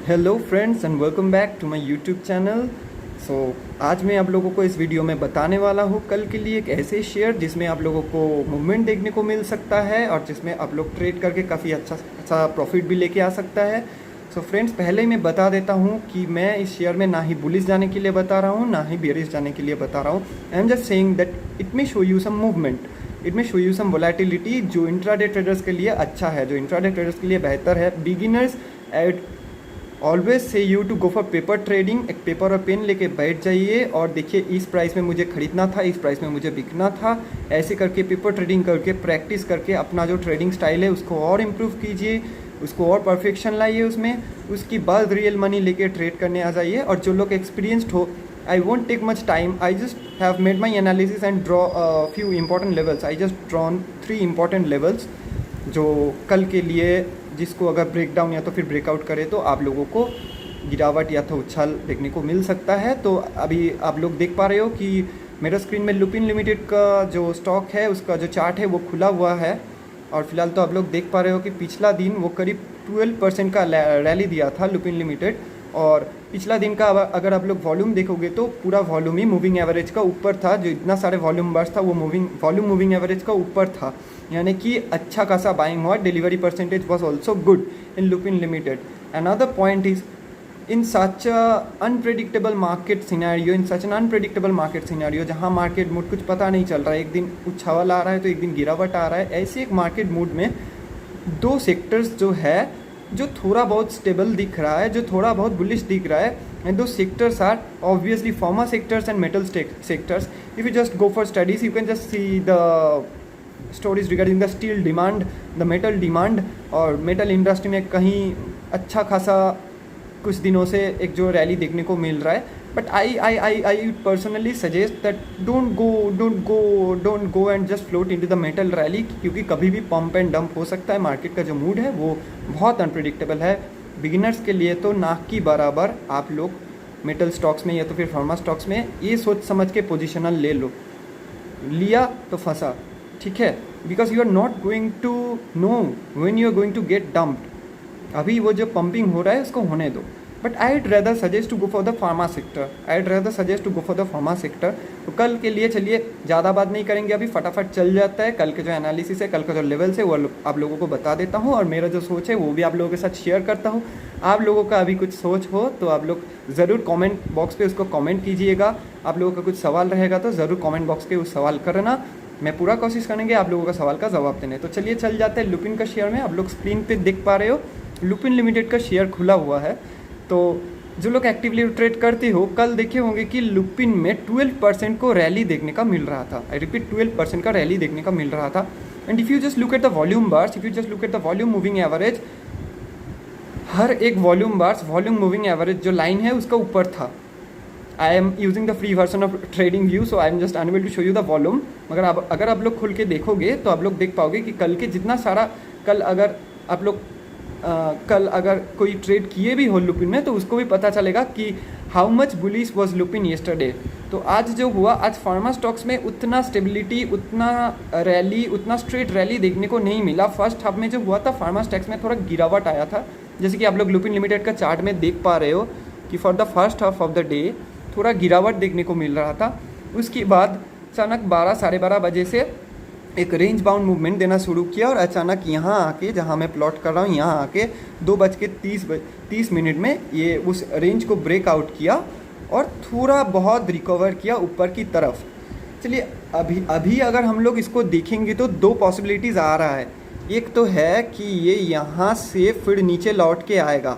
Hello friends and welcome back to my YouTube channel. आज मैं आप लोगों को इस वीडियो में बताने वाला हूँ कल के लिए एक ऐसे शेयर जिसमें आप लोगों को मूवमेंट देखने को मिल सकता है और जिसमें आप लोग ट्रेड करके काफ़ी अच्छा प्रॉफिट भी लेके आ सकता है। फ्रेंड्स, पहले ही मैं बता देता हूँ कि मैं इस शेयर में ना ही बुलिश जाने के लिए बता रहा हूँ ना ही बेरिश जाने के लिए बता रहा हूँ। I am just saying that it may show you some movement, it may show you some volatility जो इंट्राडे ट्रेडर्स के लिए अच्छा है, जो इंट्राडे ट्रेडर्स के लिए बेहतर है। Beginners I'd always say you to go for paper trading. एक पेपर और पेन लेके बैठ जाइए और देखिए इस प्राइस में मुझे खरीदना था, इस प्राइस में मुझे बिकना था। ऐसे करके पेपर ट्रेडिंग करके प्रैक्टिस करके अपना जो ट्रेडिंग स्टाइल है उसको और इम्प्रूव कीजिए, उसको और परफेक्शन लाइए उसमें। उसकी बाद रियल मनी लेके ट्रेड करने आ जाइए। और जो लोग एक्सपीरियंस्ड हो, I won't take much time. I just have made my analysis and draw a few important levels. I just drawn 3 important levels जो कल के लिए जिसको अगर ब्रेक डाउन या तो फिर ब्रेकआउट करे तो आप लोगों को गिरावट या तो उछाल देखने को मिल सकता है। तो अभी आप लोग देख पा रहे हो कि मेरा स्क्रीन में लुपिन लिमिटेड का जो स्टॉक है उसका जो चार्ट है वो खुला हुआ है। और फिलहाल तो आप लोग देख पा रहे हो कि पिछला दिन वो करीब 12% का रैली दिया था लुपिन लिमिटेड। और पिछला दिन का अगर आप लोग वॉल्यूम देखोगे तो पूरा वॉल्यूम ही मूविंग एवरेज का ऊपर था। जो इतना सारे वॉल्यूम बार्स था वो वॉल्यूम मूविंग एवरेज का ऊपर था, यानी कि अच्छा खासा बाइंग हुआ। Delivery percentage was also good in Lupin limited. Another point is in such unpredictable market scenario, in such an unpredictable market scenario जहाँ मार्केट मूड कुछ पता नहीं चल रहा है, एक दिन उछाल आ रहा है तो एक दिन गिरावट आ रहा है। ऐसे एक मार्केट मूड में दो सेक्टर्स जो है जो थोड़ा बहुत स्टेबल दिख रहा है, जो थोड़ा बहुत बुलिश दिख रहा है, एंड दो sectors are obviously pharma sectors and metal sectors. If you just go for studies you can just see the stories regarding the steel demand, the metal demand. और मेटल इंडस्ट्री में कहीं अच्छा खासा कुछ दिनों से एक जो रैली देखने को मिल रहा है। But I personally suggest that don't go and just float into the metal rally, क्योंकि कभी भी पंप एंड डंप हो सकता है। मार्केट का जो मूड है वो बहुत अनप्रिडिक्टेबल है। बिगिनर्स के लिए तो ना की बराबर आप लोग मेटल स्टॉक्स में या तो फिर फार्मा स्टॉक्स में ये सोच समझ के पोजिशनल ले लो, लिया तो फंसा, ठीक है। Because you are not going to know when you are going to get dumped. अभी वो जो पंपिंग हो रहा है उसको होने दो। But I would rather suggest to go for the pharma sector, I would rather suggest to go for the pharma sector. तो कल के लिए चलिए ज़्यादा बात नहीं करेंगे, अभी फटाफट चल जाता है। कल के जो एनालिसिस है, कल का जो लेवल्स है वो आप लोगों को बता देता हूँ, और मेरा जो सोच है वो भी आप लोगों के साथ शेयर करता हूँ। आप लोगों का अभी कुछ सोच हो तो आप लोग ज़रूर कॉमेंट बॉक्स पर उसको कॉमेंट कीजिएगा। आप लोगों का कुछ सवाल रहेगा तो ज़रूर कॉमेंट बॉक्स पर उस सवाल करना, मैं पूरा कोशिश करेंगे आप लोगों का सवाल का जवाब देने। तो चलिए चल जाते हैं लुपिन का शेयर में। आप लोग स्क्रीन पे देख पा रहे हो लुपिन लिमिटेड का शेयर खुला हुआ है। तो जो लोग एक्टिवली ट्रेड करते हो, कल देखे होंगे कि लुपिन में 12% को रैली देखने का मिल रहा था। आई रिपीट, 12% का रैली देखने का मिल रहा था। And if you just look at the volume bars, if you just look at the volume moving average, हर एक volume bars volume moving average जो लाइन है उसका ऊपर था। I am using the free version of TradingView, so I am just unable to show you the volume. मगर अगर आप लोग खुल के देखोगे तो आप लोग देख पाओगे कि कल के जितना सारा कल अगर आप लोग कल अगर कोई ट्रेड किए भी हो लुपिन में तो उसको भी पता चलेगा कि how much bullish was Lupin yesterday. तो आज जो हुआ, आज फार्मा स्टॉक्स में उतना स्टेबिलिटी, उतना रैली, उतना स्ट्रेट रैली देखने को नहीं मिला। फर्स्ट हाफ में जो हुआ था फार्मा स्टॉक्स में थोड़ा गिरावट आया था, जैसे कि आप लोग लुपिन लिमिटेड का चार्ट में देख पा रहे हो कि for the first half of the day थोड़ा गिरावट देखने को मिल रहा था। उसके बाद अचानक 12 साढ़े 12 बजे से एक रेंज बाउंड मूवमेंट देना शुरू किया, और अचानक यहाँ आके, जहाँ मैं प्लॉट कर रहा हूँ, यहाँ आके 2:30 में ये उस रेंज को ब्रेकआउट किया और थोड़ा बहुत रिकवर किया ऊपर की तरफ। चलिए अभी अगर हम लोग इसको देखेंगे तो दो पॉसिबिलिटीज़ आ रहा है। एक तो है कि ये यहाँ से फिर नीचे लौट के आएगा,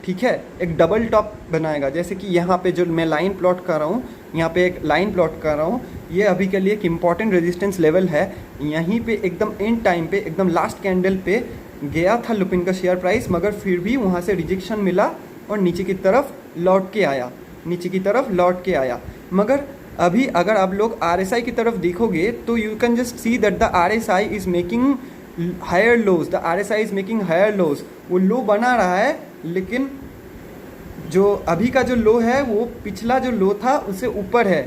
ठीक है, एक डबल टॉप बनाएगा। जैसे कि यहाँ पे जो मैं लाइन प्लॉट कर रहा हूँ, यहाँ पे एक लाइन प्लॉट कर रहा हूँ, ये अभी के लिए एक इम्पॉर्टेंट रेजिस्टेंस लेवल है। यहीं पे एकदम एंड टाइम पे, एकदम लास्ट कैंडल पे गया था लुपिन का शेयर प्राइस, मगर फिर भी वहाँ से रिजेक्शन मिला और नीचे की तरफ लौट के आया, नीचे की तरफ लौट के आया। मगर अभी अगर आप लोग RSI की तरफ देखोगे तो you can just see that the RSI is making higher lows, the RSI is making higher lows. वो लो बना रहा है, लेकिन जो अभी का जो लो है वो पिछला जो लो था उससे ऊपर है।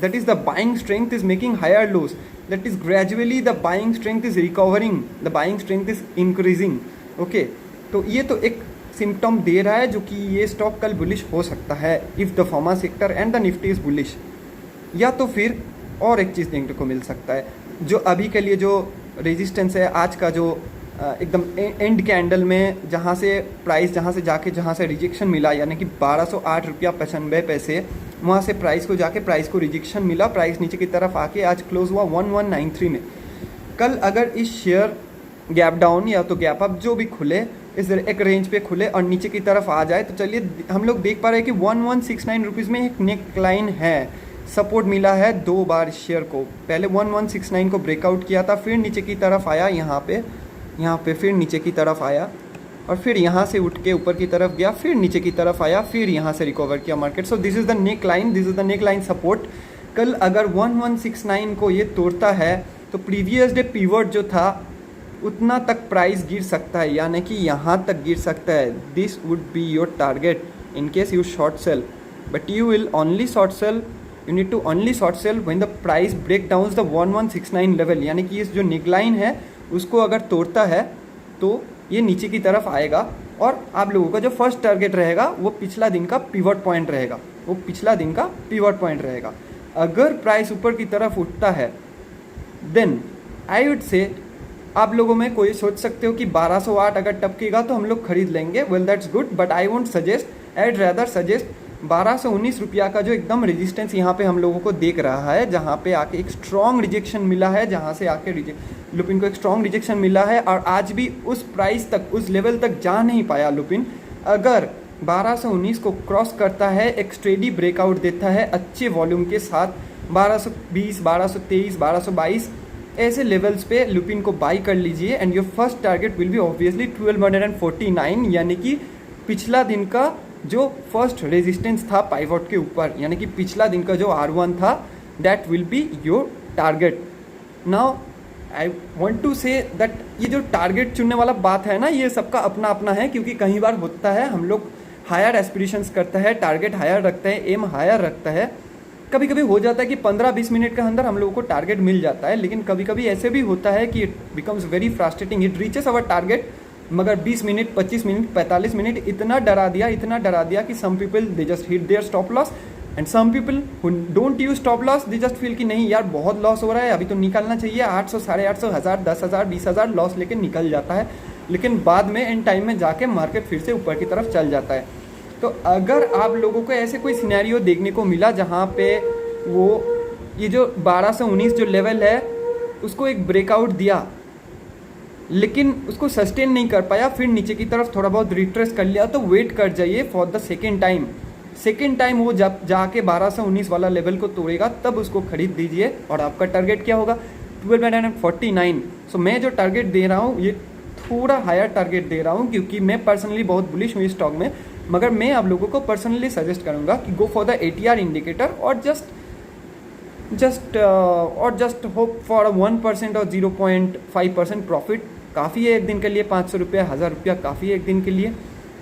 That is the buying strength is making higher lows, that is gradually the buying strength is recovering, the buying strength is increasing. Okay, तो ये तो एक सिम्टम दे रहा है जो कि ये स्टॉक कल बुलिश हो सकता है if the pharma sector and the Nifty is bullish. या तो फिर और एक चीज़ देखने को मिल सकता है, जो अभी के लिए जो रेजिस्टेंस है आज का, जो एकदम एंड कैंडल में जहाँ से प्राइस जहाँ से रिजेक्शन मिला, यानी कि 1208 रुपया 95 पैसे, वहाँ से प्राइस को रिजेक्शन मिला, प्राइस नीचे की तरफ आके आज क्लोज हुआ 1193 में। कल अगर इस शेयर गैप डाउन या तो गैप अप जो भी खुले, इस एक रेंज पे खुले और नीचे की तरफ आ जाए, तो चलिए हम लोग देख पा रहे हैं कि 1169 रुपीज़ में एक नेक लाइन है, सपोर्ट मिला है 2 बार शेयर को। पहले 1169 को ब्रेकआउट किया था, फिर नीचे की तरफ आया, यहाँ पे फिर नीचे की तरफ आया और फिर यहाँ से उठ के ऊपर की तरफ गया, फिर नीचे की तरफ आया, फिर यहाँ से रिकवर किया market. So this is the neck line, support. कल अगर 1169 को ये तोड़ता है तो प्रीवियस डे पिवट जो था उतना तक प्राइस गिर सकता है, यानी कि यहाँ तक गिर सकता है। This would be your target in case you short sell, but you will only short sell, you need to only short sell when the price break down the 1169 level, यानी कि इस जो नेकलाइन है उसको अगर तोड़ता है तो ये नीचे की तरफ आएगा और आप लोगों का जो फर्स्ट टारगेट रहेगा वो पिछला दिन का पिवट पॉइंट रहेगा। अगर प्राइस ऊपर की तरफ उठता है देन आई वुड से आप लोगों में कोई सोच सकते हो कि 1208 अगर टपकेगा तो हम लोग खरीद लेंगे, well that's good, but I won't suggest, I'd rather suggest 1219 रुपया का जो एकदम रेजिस्टेंस यहाँ पे हम लोगों को देख रहा है, जहाँ पे आके एक स्ट्रॉन्ग रिजेक्शन मिला है, जहाँ से आके लुपिन को एक स्ट्रॉन्ग रिजेक्शन मिला है और आज भी उस प्राइस तक, उस लेवल तक जा नहीं पाया लुपिन। अगर 1219 को क्रॉस करता है, एक स्टेडी ब्रेकआउट देता है अच्छे वॉल्यूम के साथ, 1220, 1223, 1222 ऐसे लेवल्स पे लुपिन को बाई कर लीजिए and your first target will be obviously 1249, यानी कि पिछला दिन का जो फर्स्ट रेजिस्टेंस था पाइवट के ऊपर, यानी कि पिछला दिन का जो R1 था, that will be your target. Now I want to say that ये जो टारगेट चुनने वाला बात है ना, ये सबका अपना अपना है, क्योंकि कई बार होता है हम लोग हायर एस्पिरेशंस करता है, टारगेट हायर रखते हैं, एम हायर रखता है। कभी कभी हो जाता है कि 15-20 मिनट के अंदर हम लोगों को टारगेट मिल जाता है, लेकिन कभी कभी ऐसे भी होता है कि it becomes very frustrating, it reaches our target मगर 20 मिनट, 25 मिनट, 45 मिनट इतना डरा दिया कि some people they just hit their stop loss and some people who don't use stop loss they just feel कि नहीं यार बहुत लॉस हो रहा है, अभी तो निकालना चाहिए, 800, 850, 1000, 10,000, 20,000 लॉस लेके निकल जाता है, लेकिन बाद में एंड टाइम में जाके मार्केट फिर से ऊपर की तरफ चल जाता है। तो अगर आप लोगों को ऐसे कोई सिनेरियो देखने को मिला जहाँ पे वो ये जो 1219 जो लेवल है उसको एक ब्रेकआउट दिया लेकिन उसको सस्टेन नहीं कर पाया, फिर नीचे की तरफ थोड़ा बहुत रिट्रेस कर लिया, तो वेट कर जाइए फॉर द सेकेंड टाइम वो जब जाके 1219 वाला लेवल को तोड़ेगा तब उसको खरीद दीजिए और आपका टारगेट क्या होगा 1249। सो मैं जो टारगेट दे रहा हूँ ये थोड़ा हायर टारगेट दे रहा हूँ क्योंकि मैं पर्सनली बहुत बुलिश हूँ इस स्टॉक में, मगर मैं आप लोगों को पर्सनली सजेस्ट करूँगा कि गो फॉर द ATR इंडिकेटर और जस्ट होप फॉर 1% और 0.5% प्रॉफिट काफ़ी है एक दिन के लिए, 500 रुपया, 1000 रुपया काफ़ी है एक दिन के लिए।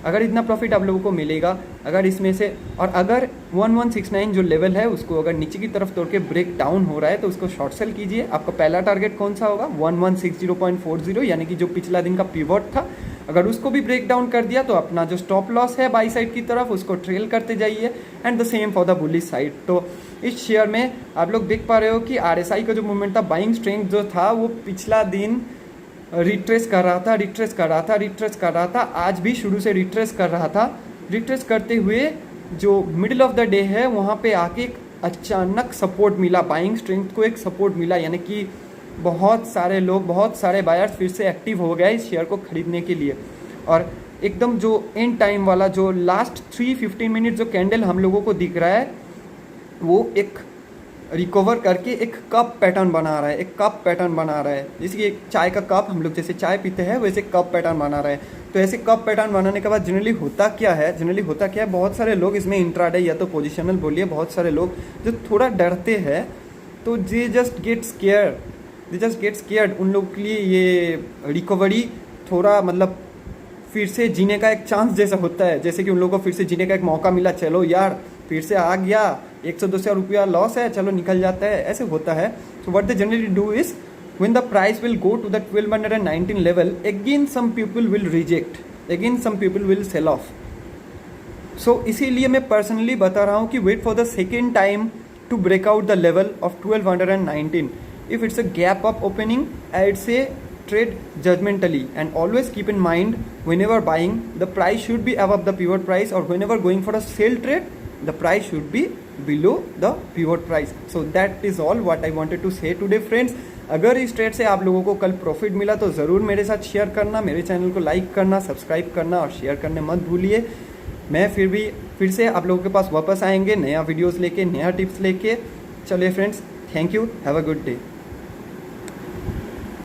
अगर इतना प्रॉफिट आप लोगों को मिलेगा, अगर इसमें से, और अगर 1169 जो लेवल है उसको अगर नीचे की तरफ तोड़ के ब्रेक डाउन हो रहा है तो उसको शॉर्ट सेल कीजिए। आपका पहला टारगेट कौन सा होगा 1160.40, यानी कि जो पिछला दिन का पिवट था, अगर उसको भी ब्रेक डाउन कर दिया तो अपना जो स्टॉप लॉस है बाई साइड की तरफ उसको ट्रेल करते जाइए and the same for the bullish side. तो इस शेयर में आप लोग देख पा रहे हो कि RSI का जो मूवमेंट था, बाइंग स्ट्रेंथ जो था वो पिछला दिन रिट्रेस कर रहा था, आज भी शुरू से रिट्रेस कर रहा था। रिट्रेस करते हुए जो मिडिल ऑफ द डे है वहाँ पे आके एक अचानक सपोर्ट मिला, बाइंग स्ट्रेंथ को एक सपोर्ट मिला, यानी कि बहुत सारे लोग, बहुत सारे बायर्स फिर से एक्टिव हो गए इस शेयर को खरीदने के लिए। और एकदम जो एंड टाइम वाला जो लास्ट 3-15 मिनट जो कैंडल हम लोगों को दिख रहा है वो एक रिकवर करके एक कप पैटर्न बना रहा है, जैसे कि एक चाय का कप, हम लोग जैसे चाय पीते हैं वैसे कप पैटर्न बना रहा है। तो ऐसे कप पैटर्न बनाने के बाद जनरली होता क्या है, बहुत सारे लोग इसमें इंट्राडे या तो पोजिशनल बोलिए, बहुत सारे लोग जो थोड़ा डरते हैं तो दे जस्ट गेट स्केयर्ड, उन लोगों के लिए ये रिकवरी थोड़ा मतलब फिर से जीने का एक चांस जैसा होता है, जैसे कि उन लोगों को फिर से जीने का एक मौका मिला, चलो यार फिर से आ गया, 100-200 रुपया लॉस है, चलो निकल जाता है, ऐसे होता है। So what they generally do is when the price will go to the 1219 level, again some people will reject, again some people will sell off. So इसीलिए मैं पर्सनली बता रहा हूँ कि wait for the second time to break out the level of 1219. If it's a gap up opening, I'd say trade judgmentally, and always keep in mind whenever buying the price should be above the pivot price, or whenever going for a sell trade the price should be below the pivot price. So that is all what I wanted to say today friends. अगर इस trade से आप लोगों को कल profit मिला तो ज़रूर मेरे साथ शेयर करना, मेरे चैनल को लाइक करना, सब्सक्राइब करना और शेयर करने मत भूलिए। मैं फिर से आप लोगों के पास वापस आएंगे नया वीडियोस लेके, नया टिप्स लेके। चलिए friends, thank you, have a good day.